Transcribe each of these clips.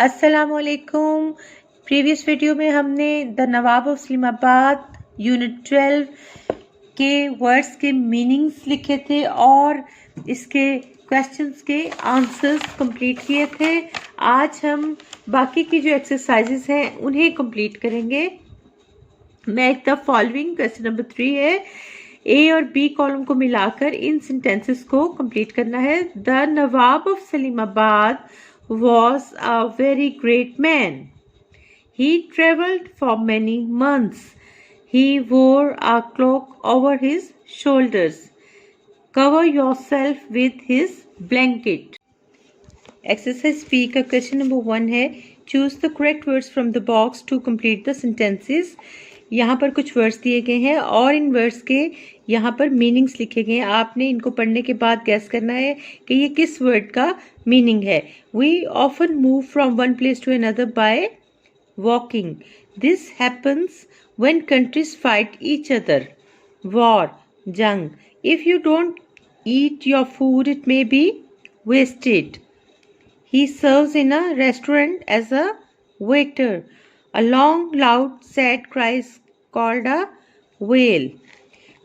अस्सलामुअलैकुम। Previous video में हमने द नवाब ऑफ सलीमाबाद यूनिट 12 के वर्ड्स के मीनिंग्स लिखे थे और इसके क्वेश्चंस के आंसर्स कंप्लीट किए थे। आज हम बाकी की जो एक्सरसाइजेस हैं उन्हें कंप्लीट करेंगे। Make the following question number 3 है, ए और बी कॉलम को मिलाकर इन सेंटेंसेस को कंप्लीट करना है। The Nawab of Salimabad was a very great man. He traveled for many months. He wore a cloak over his shoulders. Cover yourself with his blanket. Exercise B का question number 1 है, choose the correct words from the box to complete the sentences. यहाँ पर कुछ words दिए गए हैं और इन words के यहाँ पर मीनिंग्स लिखे गए हैं। आपने इनको पढ़ने के बाद गैस करना है कि ये किस वर्ड का मीनिंग है। We often move from one place to another by walking. This happens when countries fight each other. War, जंग। If you don't eat your food it may be wasted. He serves in a restaurant as a waiter. A long, loud, sad cry is called a wail.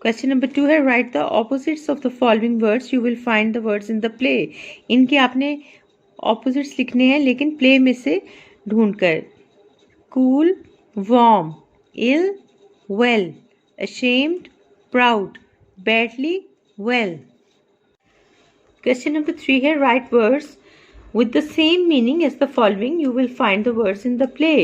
Question number 2 है, write the opposites of the following words. You will find the words in the play. इनके आपने opposites लिखने हैं लेकिन play में से ढूंढकर। Cool, warm. Ill, well. Ashamed, proud. Badly, well. Question number 3 है, write words with the same meaning as the following. You will find the words in the play.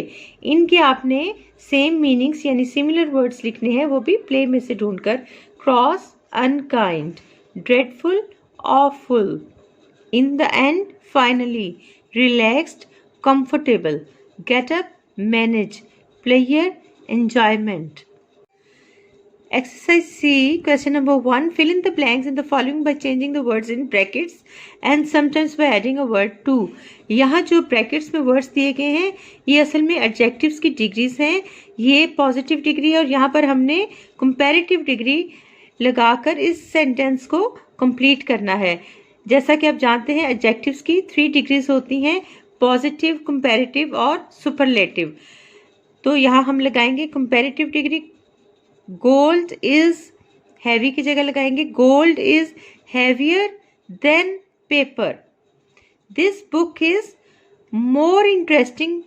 इनके आपने same meanings यानी similar words लिखने हैं, वो भी play में से ढूंढकर। Cross, unkind. Dreadful, awful. In the end, finally. Relaxed, comfortable. Get up, manage. Pleasure, enjoyment. Exercise C, question number 1. Fill in the blanks in the following by changing the words in brackets and sometimes by adding a word to. यहाँ जो brackets में words दिए गए हैं ये असल में adjectives की degrees हैं। ये positive degree है और यहाँ पर हमने comparative degree लगाकर इस sentence को complete करना है। जैसा कि आप जानते हैं adjectives की 3 degrees होती हैं, positive, comparative और superlative। तो यहाँ हम लगाएंगे comparative degree। Gold is heavy की जगह लगाएंगे gold is heavier than paper. This book is more interesting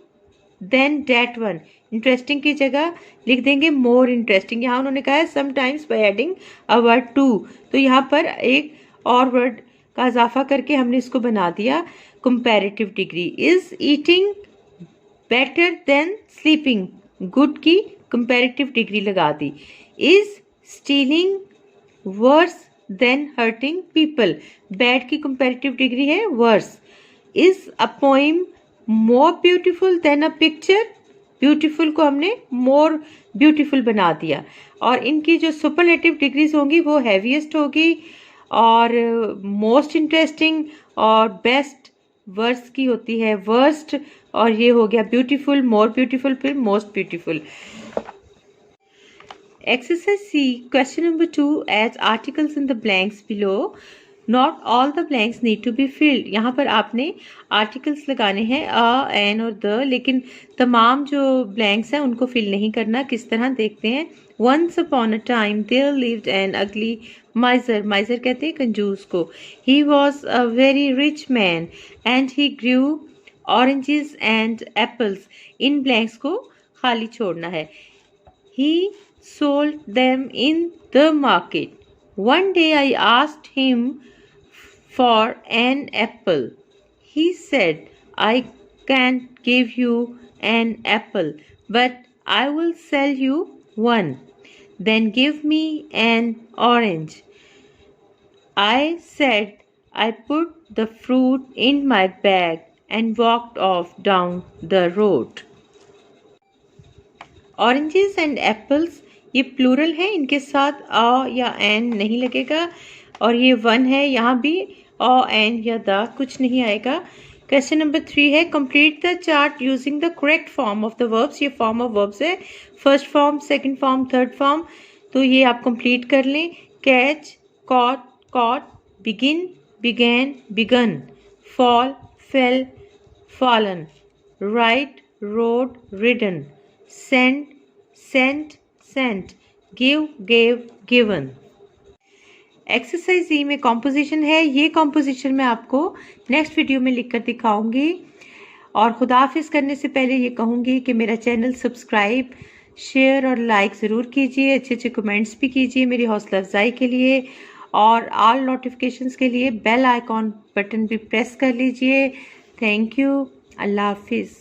than that one. Interesting की जगह लिख देंगे मोर इंटरेस्टिंग। यहाँ उन्होंने कहा है sometimes by adding a word to, तो यहाँ पर एक और वर्ड का इजाफा करके हमने इसको बना दिया comparative degree. Is eating better than sleeping, good की कंपैरेटिव डिग्री लगा दी। Is stealing worse than hurting people, bad की कंपैरेटिव डिग्री है worse. Is a poem more beautiful than a picture, beautiful को हमने मोर ब्यूटीफुल बना दिया। और इनकी जो सुपरलेटिव डिग्रीज होंगी वो हैवीएस्ट होगी और मोस्ट इंटरेस्टिंग और बेस्ट वर्स की होती है वर्स्ट, और ये हो गया ब्यूटीफुल, मोर ब्यूटीफुल, फिर most beautiful. Exercise C, question number 2, add articles in the blanks below. Not all the blanks need to be filled. यहाँ पर आपने articles लगाने हैं a, an और the, लेकिन तमाम जो blanks हैं उनको fill नहीं करना। किस तरह देखते हैं। Once upon a time there lived an ugly miser. miser कहते हैं कंजूस को। He was a very rich man and he grew oranges and apples. In blanks को खाली छोड़ना है। He sold them in the market. One day I asked him for an apple. He said, I can't give you an apple, but I will sell you one. Then give me an orange. I said, I put the fruit in my bag and walked off down the road. Oranges and apples ये plural है, इनके साथ आ या N नहीं लगेगा और ये one है, यहाँ भी आ एन या द कुछ नहीं आएगा। क्वेश्चन नंबर 3 है, complete the chart using the correct form of the verbs. ये फॉर्म ऑफ वर्ब्स है, first form, second form, third form, तो ये आप कंप्लीट कर लें। Catch, caught, caught, begin, began, begun, fall, fell, fallen, write, wrote, written, send, sent, sent, give, gave, given। Exercise E में composition है, ये composition मैं आपको नेक्स्ट वीडियो में लिखकर दिखाऊंगी। और खुदा हाफिज करने से पहले ये कहूँगी कि मेरा चैनल सब्सक्राइब, शेयर और लाइक ज़रूर कीजिए, अच्छे अच्छे कमेंट्स भी कीजिए मेरी हौसला अफजाई के लिए। और ऑल नोटिफिकेशंस के लिए बेल आइकॉन बटन भी प्रेस कर लीजिए। Thank you. अल्लाह हाफिज़।